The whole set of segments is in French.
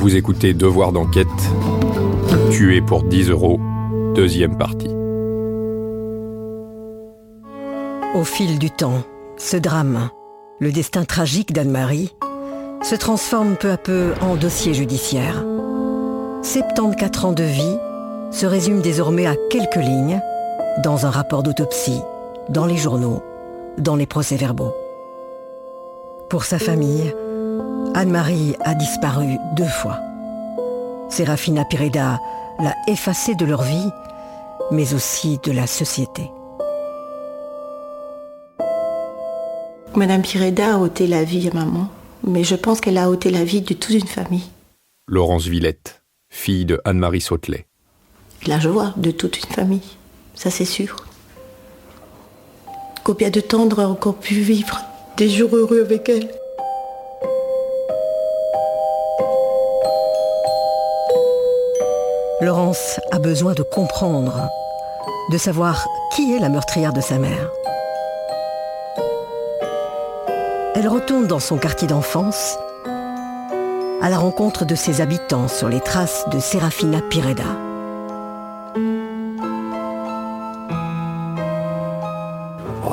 Vous écoutez Devoir d'enquête, Tué pour 10 €, deuxième partie. Au fil du temps, ce drame, le destin tragique d'Anne-Marie, se transforme peu à peu en dossier judiciaire. 74 ans de vie se résument désormais à quelques lignes, dans un rapport d'autopsie, dans les journaux, dans les procès-verbaux. Pour sa famille, Anne-Marie a disparu 2 fois. Serafina Pireda l'a effacée de leur vie, mais aussi de la société. Madame Pireda a ôté la vie à maman, mais je pense qu'elle a ôté la vie de toute une famille. Laurence Villette, fille de Anne-Marie Sautelet. La joie de toute une famille, ça c'est sûr. Combien de temps on aurait encore pu vivre des jours heureux avec elle. Laurence a besoin de comprendre, de savoir qui est la meurtrière de sa mère. Elle retourne dans son quartier d'enfance, à la rencontre de ses habitants sur les traces de Serafina Pireda.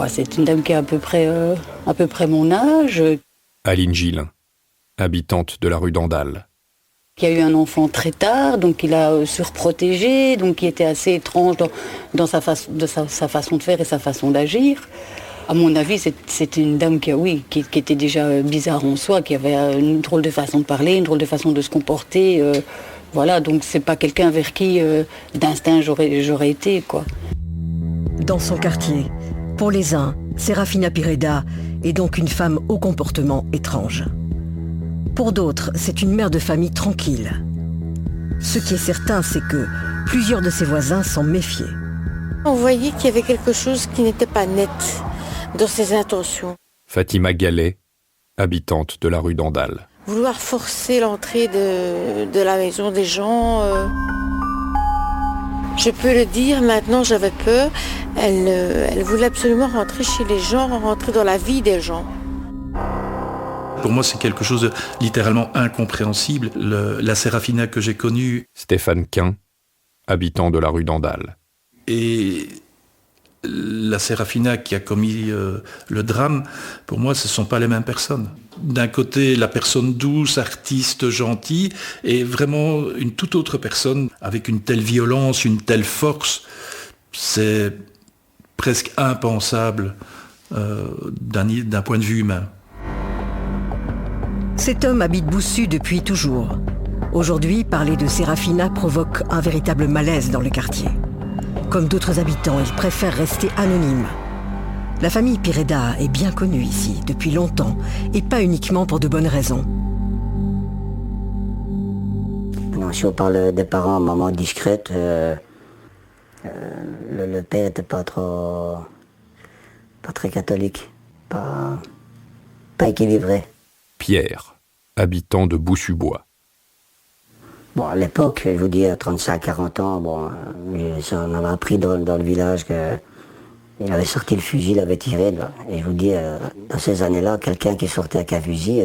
C'est une dame qui a à peu près mon âge. Aline Gillin, habitante de la rue d'Andal. Qui a eu un enfant très tard, donc il a surprotégé, donc qui était assez étrange dans sa façon de faire et sa façon d'agir. À mon avis, c'était une dame qui était déjà bizarre en soi, qui avait une drôle de façon de parler, une drôle de façon de se comporter. Voilà, donc c'est pas quelqu'un vers qui, d'instinct, j'aurais été, quoi. Dans son quartier, pour les uns, Serafina Pireda est donc une femme au comportement étrange. Pour d'autres, c'est une mère de famille tranquille. Ce qui est certain, c'est que plusieurs de ses voisins s'en méfiaient. On voyait qu'il y avait quelque chose qui n'était pas net dans ses intentions. Fatima Gallet, habitante de la rue d'Andal. Vouloir forcer l'entrée de la maison des gens... Je peux le dire, maintenant j'avais peur. Elle voulait absolument rentrer chez les gens, rentrer dans la vie des gens. Pour moi, c'est quelque chose de littéralement incompréhensible. La Serafina que j'ai connue... Stéphane Quin, habitant de la rue d'Andal. Et la Serafina qui a commis le drame, pour moi, ce ne sont pas les mêmes personnes. D'un côté, la personne douce, artiste, gentille, et vraiment une toute autre personne, avec une telle violence, une telle force. C'est presque impensable d'un point de vue humain. Cet homme habite Boussu depuis toujours. Aujourd'hui, parler de Serafina provoque un véritable malaise dans le quartier. Comme d'autres habitants, il préfère rester anonyme. La famille Pireda est bien connue ici depuis longtemps et pas uniquement pour de bonnes raisons. Non, si on parle des parents, maman discrète, le père n'était pas très catholique, pas équilibré. Pierre, habitant de Boussu-Bois. Bon, à l'époque, je vous dis, à 35-40 ans, on avait appris dans le village qu'il avait sorti le fusil, il avait tiré. Et je vous dis, dans ces années-là, quelqu'un qui sortait avec un fusil,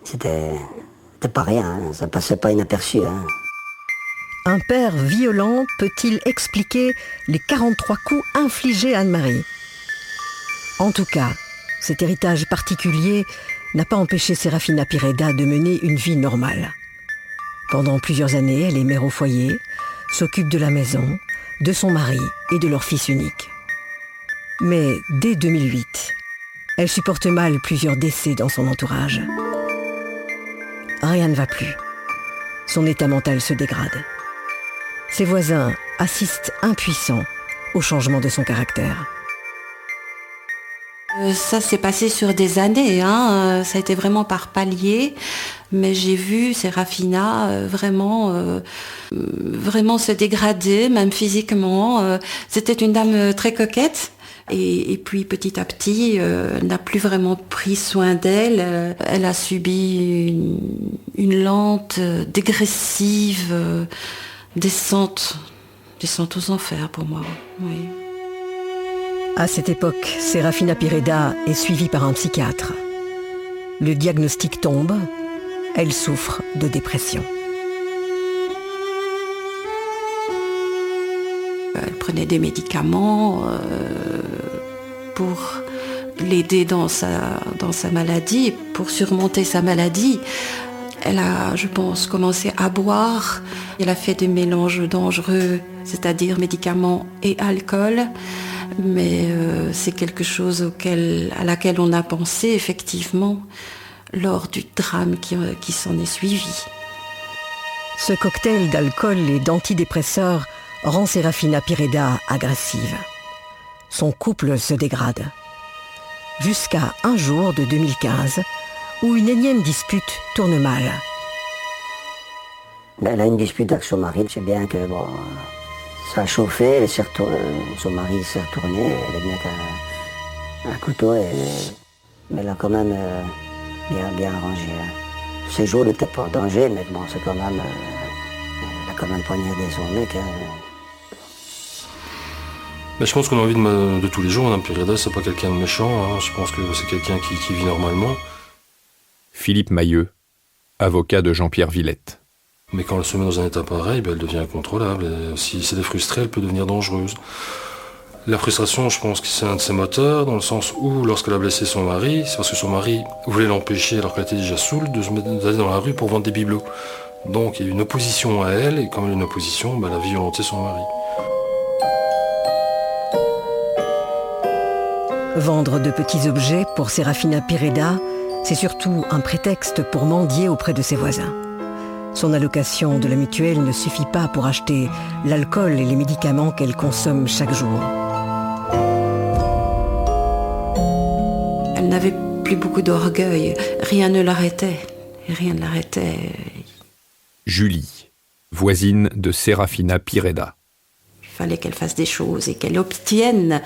c'était pas rien, hein, ça passait pas inaperçu. Hein. Un père violent peut-il expliquer les 43 coups infligés à Anne-Marie ? En tout cas, cet héritage particulier n'a pas empêché Serafina Pireda de mener une vie normale. Pendant plusieurs années, elle est mère au foyer, s'occupe de la maison, de son mari et de leur fils unique. Mais dès 2008, elle supporte mal plusieurs décès dans son entourage. Rien ne va plus. Son état mental se dégrade. Ses voisins assistent impuissants au changement de son caractère. Ça s'est passé sur des années, ça a été vraiment par paliers, mais j'ai vu Serafina vraiment se dégrader, même physiquement. C'était une dame très coquette. Et puis petit à petit, elle n'a plus vraiment pris soin d'elle. Elle a subi une lente, dégressive descente aux enfers pour moi. Oui. À cette époque, Serafina Pireda est suivie par un psychiatre. Le diagnostic tombe. elle souffre de dépression. Elle prenait des médicaments pour l'aider dans sa maladie, pour surmonter sa maladie. Elle a, je pense, commencé à boire. Elle a fait des mélanges dangereux, c'est-à-dire médicaments et alcool. Mais c'est quelque chose à laquelle on a pensé, effectivement, lors du drame qui s'en est suivi. Ce cocktail d'alcool et d'antidépresseurs rend Serafina Pireda agressive. Son couple se dégrade. Jusqu'à un jour de 2015, où une énième dispute tourne mal. Elle a une dispute avec son mari, c'est bien que ça a chauffé, son mari s'est retourné, elle est venue avec un couteau, mais elle a quand même bien arrangé. Ces jours n'étaient pas en danger, mais bon, c'est quand même, elle a quand même poignardé son mec. Mais je pense qu'on a envie de tous les jours. Madame Pireda, c'est pas quelqu'un de méchant. Hein. Je pense que c'est quelqu'un qui vit normalement. Philippe Mailleux, avocat de Jean-Pierre Villette. Mais quand elle se met dans un état pareil, elle devient incontrôlable. Et si elle est frustrée, elle peut devenir dangereuse. La frustration, je pense que c'est un de ses moteurs, dans le sens où, lorsqu'elle a blessé son mari, c'est parce que son mari voulait l'empêcher, alors qu'elle était déjà saoule, d'aller dans la rue pour vendre des bibelots. Donc il y a une opposition à elle, et comme il y a une opposition, elle a violenté son mari. Vendre de petits objets pour Serafina Pireda, c'est surtout un prétexte pour mendier auprès de ses voisins. Son allocation de la mutuelle ne suffit pas pour acheter l'alcool et les médicaments qu'elle consomme chaque jour. Elle n'avait plus beaucoup d'orgueil, rien ne l'arrêtait. Julie, voisine de Serafina Pireda. Il fallait qu'elle fasse des choses et qu'elle obtienne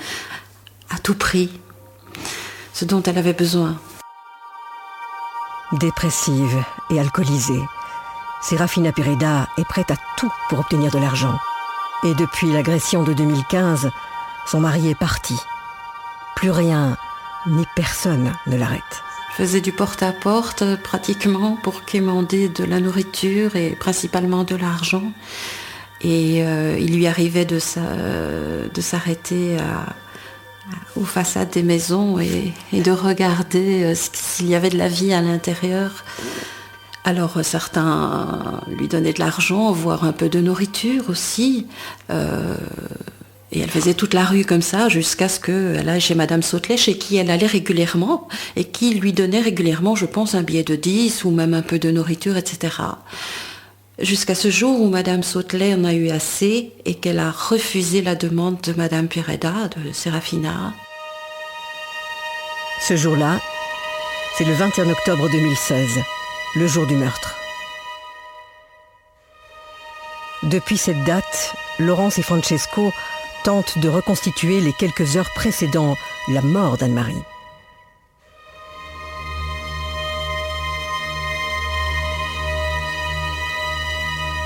à tout prix ce dont elle avait besoin. Dépressive et alcoolisée, Serafina Pireda est prête à tout pour obtenir de l'argent. Et depuis l'agression de 2015, son mari est parti. Plus rien ni personne ne l'arrête. Je faisais du porte-à-porte pratiquement pour quémander de la nourriture et principalement de l'argent. Et il lui arrivait de s'arrêter aux façades des maisons et de regarder s'il y avait de la vie à l'intérieur. Alors certains lui donnaient de l'argent, voire un peu de nourriture aussi. Et elle faisait toute la rue comme ça jusqu'à ce qu'elle aille chez Madame Sautelet, chez qui elle allait régulièrement et qui lui donnait régulièrement, je pense, un billet de 10 ou même un peu de nourriture, etc. Jusqu'à ce jour où Madame Sautelet en a eu assez et qu'elle a refusé la demande de Madame Pireda, de Serafina. Ce jour-là, c'est le 21 octobre 2016, le jour du meurtre. Depuis cette date, Laurence et Francesco tentent de reconstituer les quelques heures précédant la mort d'Anne-Marie.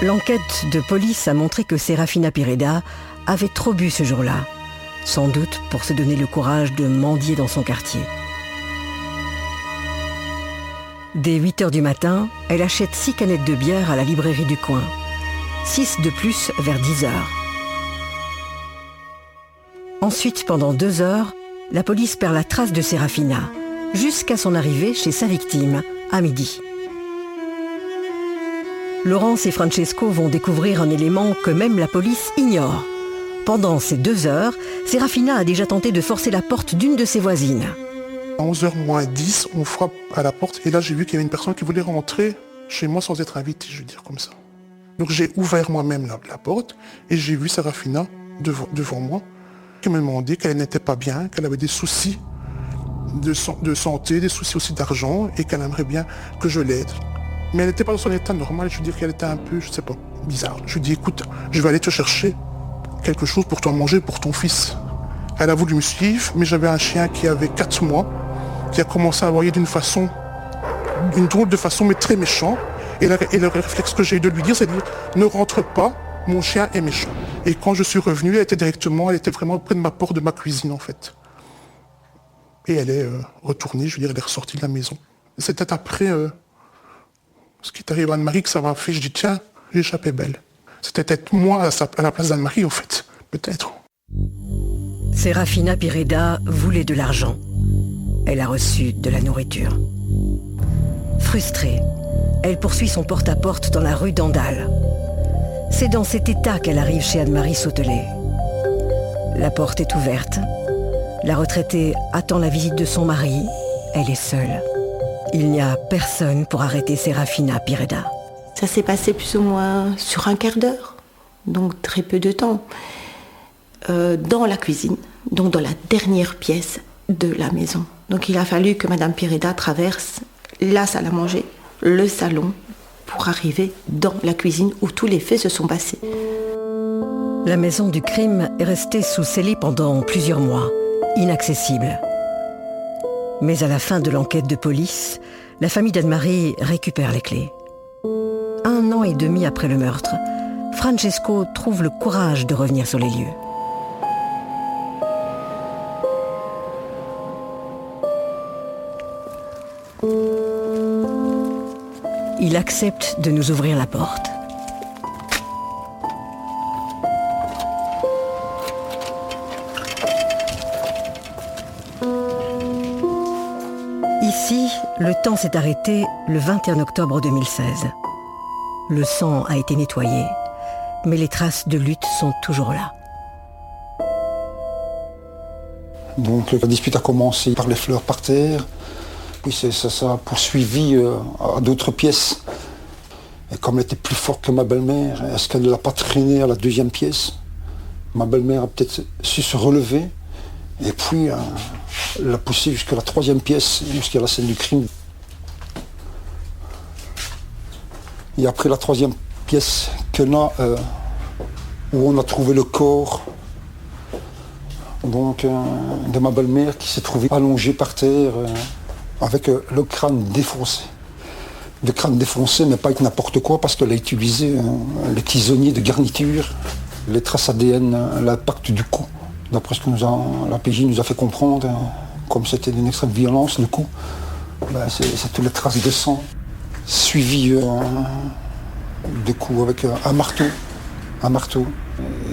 L'enquête de police a montré que Serafina Pireda avait trop bu ce jour-là, sans doute pour se donner le courage de mendier dans son quartier. Dès 8h du matin, elle achète 6 canettes de bière à la librairie du coin. 6 de plus vers 10h. Ensuite, pendant 2 heures, la police perd la trace de Serafina, jusqu'à son arrivée chez sa victime, à midi. Laurence et Francesco vont découvrir un élément que même la police ignore. Pendant ces 2 heures, Serafina a déjà tenté de forcer la porte d'une de ses voisines. À 11h moins 10, on frappe à la porte et là j'ai vu qu'il y avait une personne qui voulait rentrer chez moi sans être invitée, je veux dire comme ça. Donc j'ai ouvert moi-même la porte et j'ai vu Serafina devant moi qui me demandait qu'elle n'était pas bien, qu'elle avait des soucis de santé, des soucis aussi d'argent et qu'elle aimerait bien que je l'aide. Mais elle n'était pas dans son état normal, je veux dire qu'elle était un peu, je sais pas, bizarre. Je lui ai dit écoute, je vais aller te chercher quelque chose pour toi manger pour ton fils. Elle a voulu me suivre, mais j'avais un chien qui avait 4 mois, qui a commencé à aboyer d'une drôle de façon, mais très méchant. Et le réflexe que j'ai eu de lui dire, c'est de dire ne rentre pas, mon chien est méchant. Et quand je suis revenu, elle était vraiment près de ma porte de ma cuisine en fait. Et elle est retournée, je veux dire, elle est ressortie de la maison. C'était après Ce qui est arrivé à Anne-Marie, que ça m'a fait, je dis tiens, j'ai échappé belle. C'était peut-être moi à la place d'Anne-Marie, au fait. Peut-être. Serafina Pireda voulait de l'argent. Elle a reçu de la nourriture. Frustrée, elle poursuit son porte-à-porte dans la rue d'Andal. C'est dans cet état qu'elle arrive chez Anne-Marie Sautelet. La porte est ouverte. La retraitée attend la visite de son mari. Elle est seule. Il n'y a personne pour arrêter Serafina Pireda. Ça s'est passé plus ou moins sur un quart d'heure, donc très peu de temps, dans la cuisine, donc dans la dernière pièce de la maison. Donc il a fallu que Madame Pireda traverse la salle à manger, le salon, pour arriver dans la cuisine où tous les faits se sont passés. La maison du crime est restée sous scellé pendant plusieurs mois, inaccessible. Mais à la fin de l'enquête de police, la famille d'Anne-Marie récupère les clés. 1 an et demi après le meurtre, Francesco trouve le courage de revenir sur les lieux. Il accepte de nous ouvrir la porte. Ici, le temps s'est arrêté le 21 octobre 2016. Le sang a été nettoyé, mais les traces de lutte sont toujours là. Donc la dispute a commencé par les fleurs par terre, puis ça a poursuivi à d'autres pièces. Et comme elle était plus forte que ma belle-mère, est-ce qu'elle ne l'a pas traînée à la 2e pièce? Ma belle-mère a peut-être su se relever, et puis l'a poussée jusqu'à la 3e pièce, jusqu'à la scène du crime. Et après la 3e pièce où on a trouvé le corps donc, de ma belle-mère qui s'est trouvée allongée par terre avec le crâne défoncé. Le crâne défoncé, mais pas avec n'importe quoi, parce qu'elle a utilisé les tisonniers de garniture, les traces ADN, l'impact du coup. D'après ce que la PJ nous a fait comprendre, comme c'était une extrême violence, le coup, c'est toutes les traces de sang, suivi de coups avec un marteau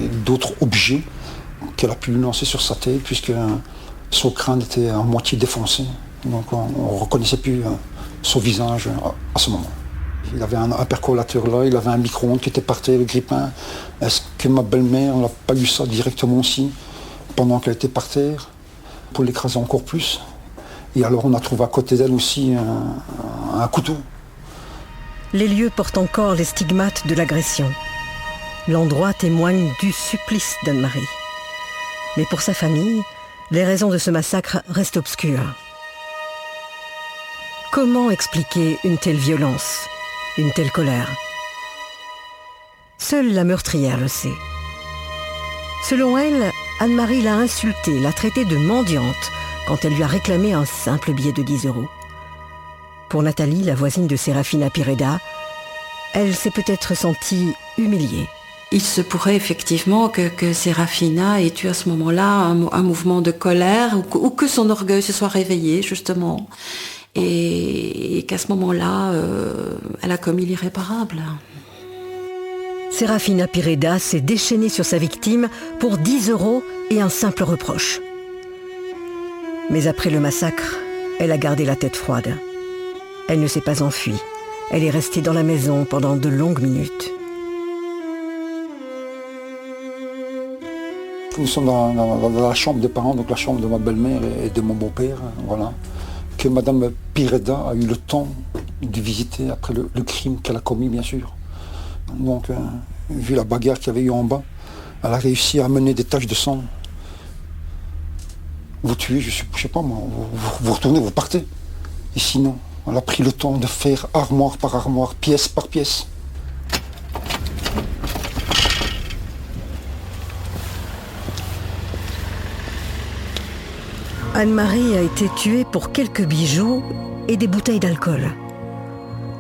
et d'autres objets qu'elle a pu lancer sur sa tête, puisque son crâne était à moitié défoncé. Donc on ne reconnaissait plus son visage à ce moment. Il avait un percolateur là, il avait un micro-ondes qui était par terre, le grippin. Est-ce que ma belle-mère n'a pas eu ça directement aussi, pendant qu'elle était par terre, pour l'écraser encore plus? Et alors on a trouvé à côté d'elle aussi un couteau. Les lieux portent encore les stigmates de l'agression. L'endroit témoigne du supplice d'Anne-Marie. Mais pour sa famille, les raisons de ce massacre restent obscures. Comment expliquer une telle violence, une telle colère? Seule la meurtrière le sait. Selon elle, Anne-Marie l'a insultée, l'a traitée de mendiante quand elle lui a réclamé un simple billet de 10 €. Pour Nathalie, la voisine de Serafina Pireda, elle s'est peut-être sentie humiliée. Il se pourrait effectivement que Serafina ait eu à ce moment-là un mouvement de colère ou que son orgueil se soit réveillé justement et qu'à ce moment-là, elle a commis l'irréparable. Serafina Pireda s'est déchaînée sur sa victime pour 10 € et un simple reproche. Mais après le massacre, elle a gardé la tête froide. Elle ne s'est pas enfuie. Elle est restée dans la maison pendant de longues minutes. Nous sommes dans la chambre des parents, donc la chambre de ma belle-mère et de mon beau-père, voilà. Que Madame Pireda a eu le temps de visiter après le crime qu'elle a commis, bien sûr. Donc, vu la bagarre qu'il y avait eu en bas, elle a réussi à amener des taches de sang. Vous tuez, je sais pas moi, vous retournez, vous partez. Et sinon, elle a pris le temps de faire armoire par armoire, pièce par pièce. Anne-Marie a été tuée pour quelques bijoux et des bouteilles d'alcool.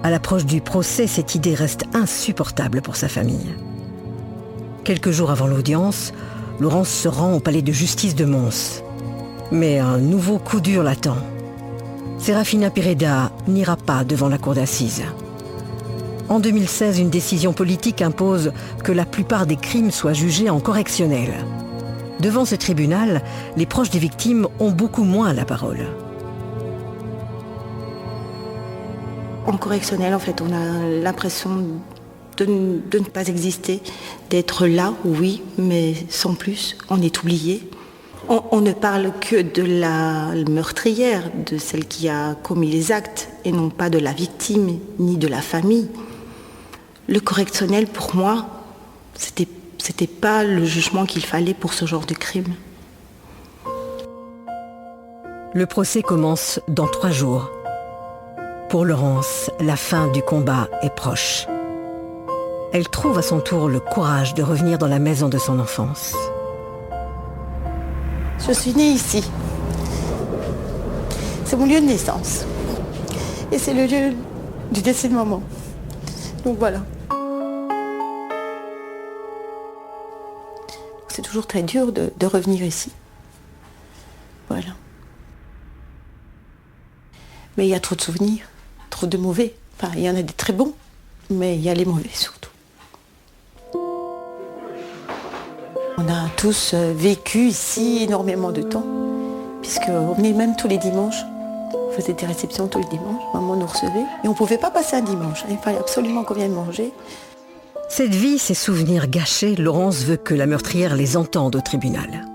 À l'approche du procès, cette idée reste insupportable pour sa famille. Quelques jours avant l'audience, Laurence se rend au palais de justice de Mons. Mais un nouveau coup dur l'attend. Serafina Pireda n'ira pas devant la cour d'assises. En 2016, une décision politique impose que la plupart des crimes soient jugés en correctionnel. Devant ce tribunal, les proches des victimes ont beaucoup moins la parole. En correctionnel, en fait, on a l'impression de ne pas exister, d'être là, oui, mais sans plus. On est oublié. On ne parle que de la meurtrière, de celle qui a commis les actes, et non pas de la victime, ni de la famille. Le correctionnel, pour moi, c'était pas le jugement qu'il fallait pour ce genre de crime. Le procès commence dans 3 jours. Pour Laurence, la fin du combat est proche. Elle trouve à son tour le courage de revenir dans la maison de son enfance. Je suis née ici. C'est mon lieu de naissance. Et c'est le lieu du décès de maman. Donc voilà. C'est toujours très dur de revenir ici. Voilà. Mais il y a trop de souvenirs, trop de mauvais. Enfin, il y en a des très bons, mais il y a les mauvais surtout. On a tous vécu ici énormément de temps, puisqu'on venait même tous les dimanches. On faisait des réceptions tous les dimanches, maman nous recevait. Et on ne pouvait pas passer un dimanche, il fallait absolument qu'on vienne manger. Cette vie, ces souvenirs gâchés, Laurence veut que la meurtrière les entende au tribunal.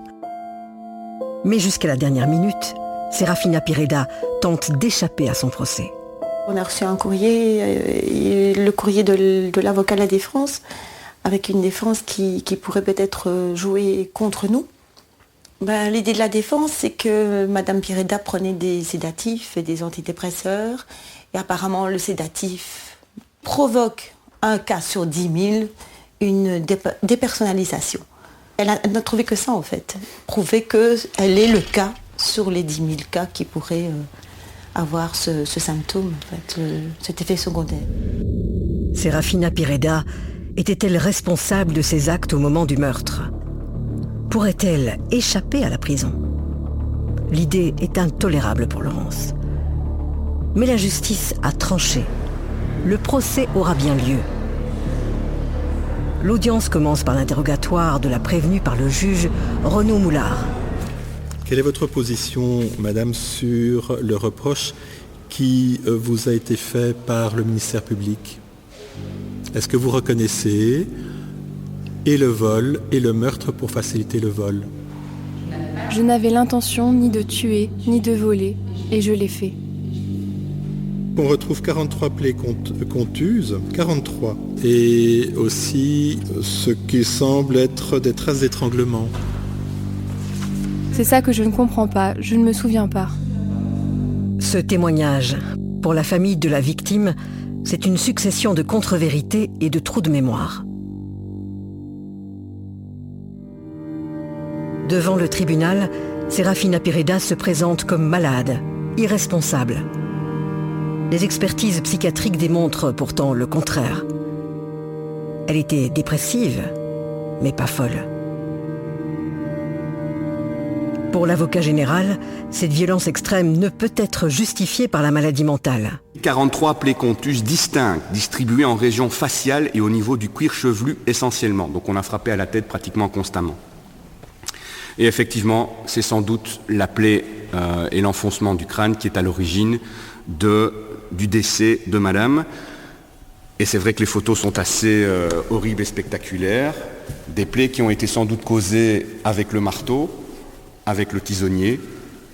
Mais jusqu'à la dernière minute, Serafina Pireda tente d'échapper à son procès. On a reçu un courrier, le courrier de l'avocat de la défense, avec une défense qui pourrait peut-être jouer contre nous. L'idée de la défense, c'est que Madame Pireda prenait des sédatifs et des antidépresseurs. Et apparemment, le sédatif provoque un cas sur 10 000, une dépersonnalisation. Elle n'a trouvé que ça, en fait. Prouver qu'elle est le cas sur les 10 000 cas qui pourraient avoir ce symptôme, en fait, cet effet secondaire. Serafina Pireda était-elle responsable de ces actes au moment du meurtre? Pourrait-elle échapper à la prison? L'idée est intolérable pour Laurence. Mais la justice a tranché. Le procès aura bien lieu. L'audience commence par l'interrogatoire de la prévenue par le juge Renaud Moulard. Quelle est votre position, madame, sur le reproche qui vous a été fait par le ministère public? Est-ce que vous reconnaissez et le vol et le meurtre pour faciliter le vol? Je n'avais l'intention ni de tuer, ni de voler, et je l'ai fait. On retrouve 43 plaies contuses, 43, et aussi ce qui semble être des traces d'étranglement. C'est ça que je ne comprends pas, je ne me souviens pas. Ce témoignage, pour la famille de la victime, c'est une succession de contre-vérités et de trous de mémoire. Devant le tribunal, Serafina Pireda se présente comme malade, irresponsable. Les expertises psychiatriques démontrent pourtant le contraire. Elle était dépressive, mais pas folle. Pour l'avocat général, cette violence extrême ne peut être justifiée par la maladie mentale. 43 plaies contuses distinctes, distribuées en région faciale et au niveau du cuir chevelu essentiellement. Donc on a frappé à la tête pratiquement constamment. Et effectivement, c'est sans doute la plaie et l'enfoncement du crâne qui est à l'origine du décès de madame. Et c'est vrai que les photos sont assez horribles et spectaculaires. Des plaies qui ont été sans doute causées avec le marteau, avec le tisonnier,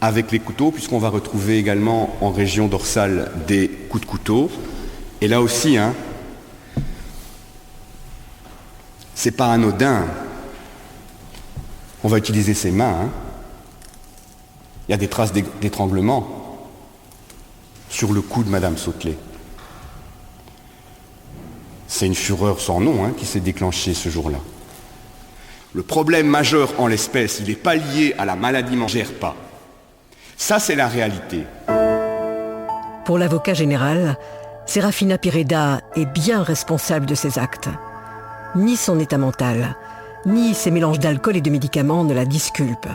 avec les couteaux, puisqu'on va retrouver également en région dorsale des coups de couteau. Et là aussi, c'est pas anodin. On va utiliser ses mains. Il y a des traces d'étranglement sur le cou de Madame Sautelet. C'est une fureur sans nom qui s'est déclenchée ce jour-là. Le problème majeur en l'espèce, il n'est pas lié à la maladie mentale, pas. Ça, c'est la réalité. Pour l'avocat général, Serafina Pireda est bien responsable de ses actes. Ni son état mental, ni ses mélanges d'alcool et de médicaments ne la disculpent.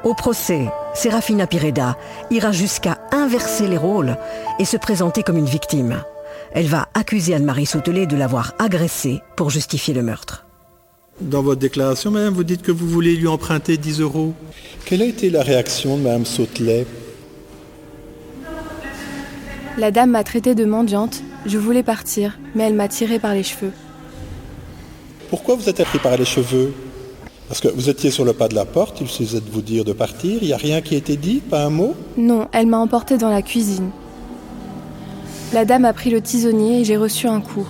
Au procès, Serafina Pireda ira jusqu'à inverser les rôles et se présenter comme une victime. Elle va accuser Anne-Marie Sautelet de l'avoir agressée pour justifier le meurtre. Dans votre déclaration, madame, vous dites que vous voulez lui emprunter 10 €. Quelle a été la réaction de madame Sautelet ? La dame m'a traitée de mendiante. Je voulais partir, mais elle m'a tirée par les cheveux. Pourquoi vous êtes pris par les cheveux ? Parce que vous étiez sur le pas de la porte, il suffisait de vous dire de partir, il n'y a rien qui a été dit, pas un mot ? Non, elle m'a emportée dans la cuisine. La dame a pris le tisonnier et j'ai reçu un coup.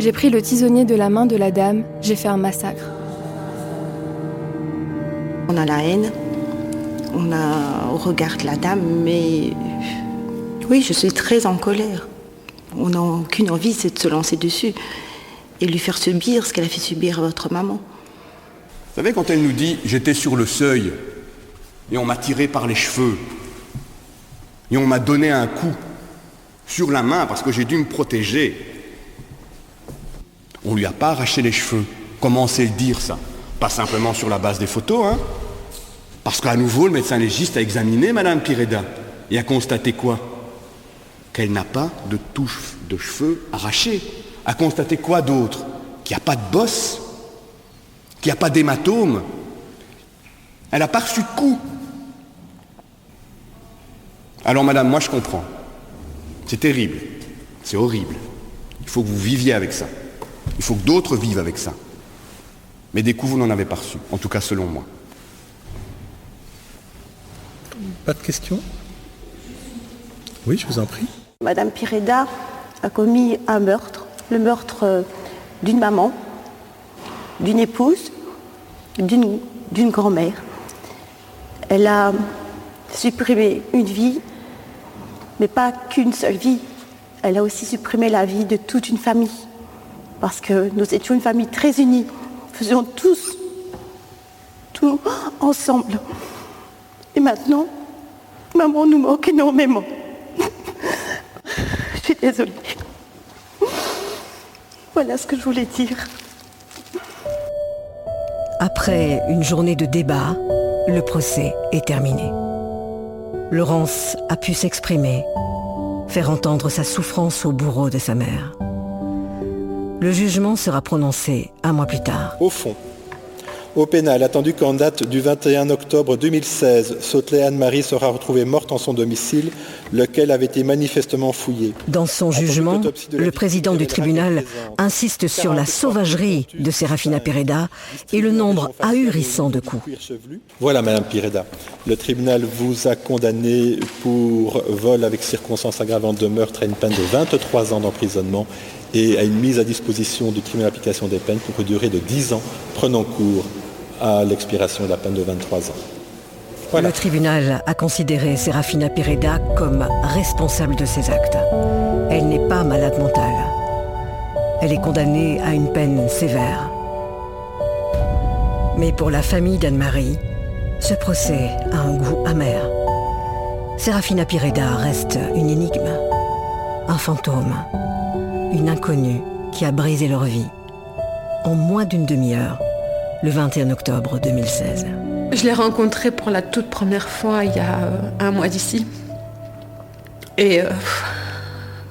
J'ai pris le tisonnier de la main de la dame, j'ai fait un massacre. On a la haine, on regarde la dame, mais oui, je suis très en colère. On n'a aucune envie, c'est de se lancer dessus et lui faire subir ce qu'elle a fait subir à votre maman. Vous savez, quand elle nous dit « j'étais sur le seuil et on m'a tiré par les cheveux et on m'a donné un coup sur la main parce que j'ai dû me protéger », on lui a pas arraché les cheveux. Comment on sait le dire, ça ? Pas simplement sur la base des photos, hein ? Parce qu'à nouveau, le médecin légiste a examiné Madame Pireda et a constaté quoi ? Qu'elle n'a pas de touche de cheveux arrachés. A constaté quoi d'autre ? Qu'il n'y a pas de bosse, qu'il n'y a pas d'hématome. Elle n'a pas reçu de coup. Alors madame, moi je comprends. C'est terrible, c'est horrible. Il faut que vous viviez avec ça. Il faut que d'autres vivent avec ça. Mais des coups, vous n'en avez pas reçu, en tout cas selon moi. Pas de questions ? Oui, je vous en prie. Madame Pireda a commis un meurtre, le meurtre d'une maman, d'une épouse, d'une grand-mère. Elle a supprimé une vie, mais pas qu'une seule vie. Elle a aussi supprimé la vie de toute une famille. Parce que nous étions une famille très unie. Nous faisions tout ensemble. Et maintenant, maman nous manque énormément. Je suis désolée. Voilà ce que je voulais dire. Après une journée de débat, le procès est terminé. Laurence a pu s'exprimer, faire entendre sa souffrance au bourreau de sa mère. Le jugement sera prononcé un mois plus tard. Au fond, au pénal, attendu qu'en date du 21 octobre 2016, Sautelet Anne-Marie sera retrouvée morte en son domicile, lequel avait été manifestement fouillé. Dans son jugement, le président du tribunal insiste sur la sauvagerie de Serafina Pireda et le nombre ahurissant de coups. Voilà, Madame Pireda. Le tribunal vous a condamné pour vol avec circonstances aggravantes de meurtre à une peine de 23 ans d'emprisonnement et à une mise à disposition du tribunal d'application des peines pour une durée de 10 ans, prenant cours à l'expiration de la peine de 23 ans. Voilà. Le tribunal a considéré Serafina Pireda comme responsable de ses actes. Elle n'est pas malade mentale. Elle est condamnée à une peine sévère. Mais pour la famille d'Anne-Marie, ce procès a un goût amer. Serafina Pireda reste une énigme, un fantôme, une inconnue qui a brisé leur vie en moins d'une demi-heure, le 21 octobre 2016. Je l'ai rencontré pour la toute première fois il y a un mois d'ici. Et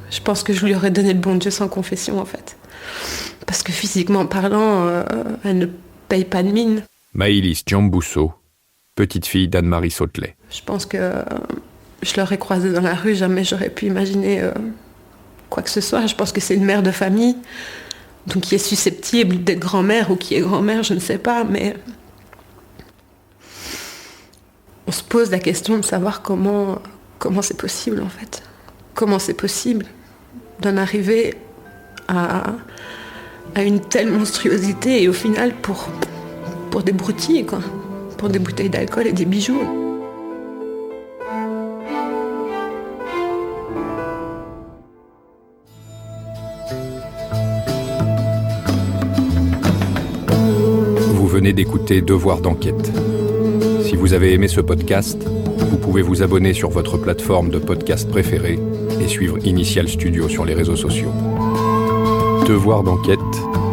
je pense que je lui aurais donné le bon Dieu sans confession, en fait. Parce que physiquement parlant, elle ne paye pas de mine. Maëlys Diambusso, petite fille d'Anne-Marie Sautelet. Je pense que je l'aurais croisée dans la rue, jamais j'aurais pu imaginer quoi que ce soit. Je pense que c'est une mère de famille, donc qui est susceptible d'être grand-mère ou qui est grand-mère, je ne sais pas, mais on se pose la question de savoir comment c'est possible, en fait. Comment c'est possible d'en arriver à une telle monstruosité et au final pour des broutilles, quoi. Pour des bouteilles d'alcool et des bijoux. Vous venez d'écouter Devoir d'enquête. Si vous avez aimé ce podcast, vous pouvez vous abonner sur votre plateforme de podcast préférée et suivre Initial Studio sur les réseaux sociaux. Devoir d'enquête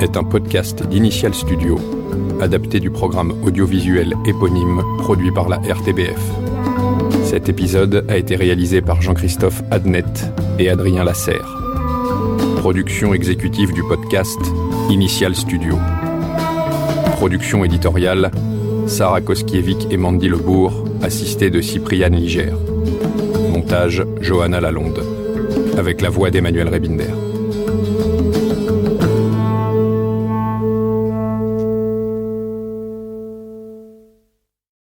est un podcast d'Initial Studio adapté du programme audiovisuel éponyme produit par la RTBF. Cet épisode a été réalisé par Jean-Christophe Adnet et Adrien Lasserre. Production exécutive du podcast Initial Studio. Production éditoriale Sarah Koskiewicz et Mandy Lebourg, assistée de Cypriane Liger. Montage Johanna Lalonde, avec la voix d'Emmanuel Rebinder.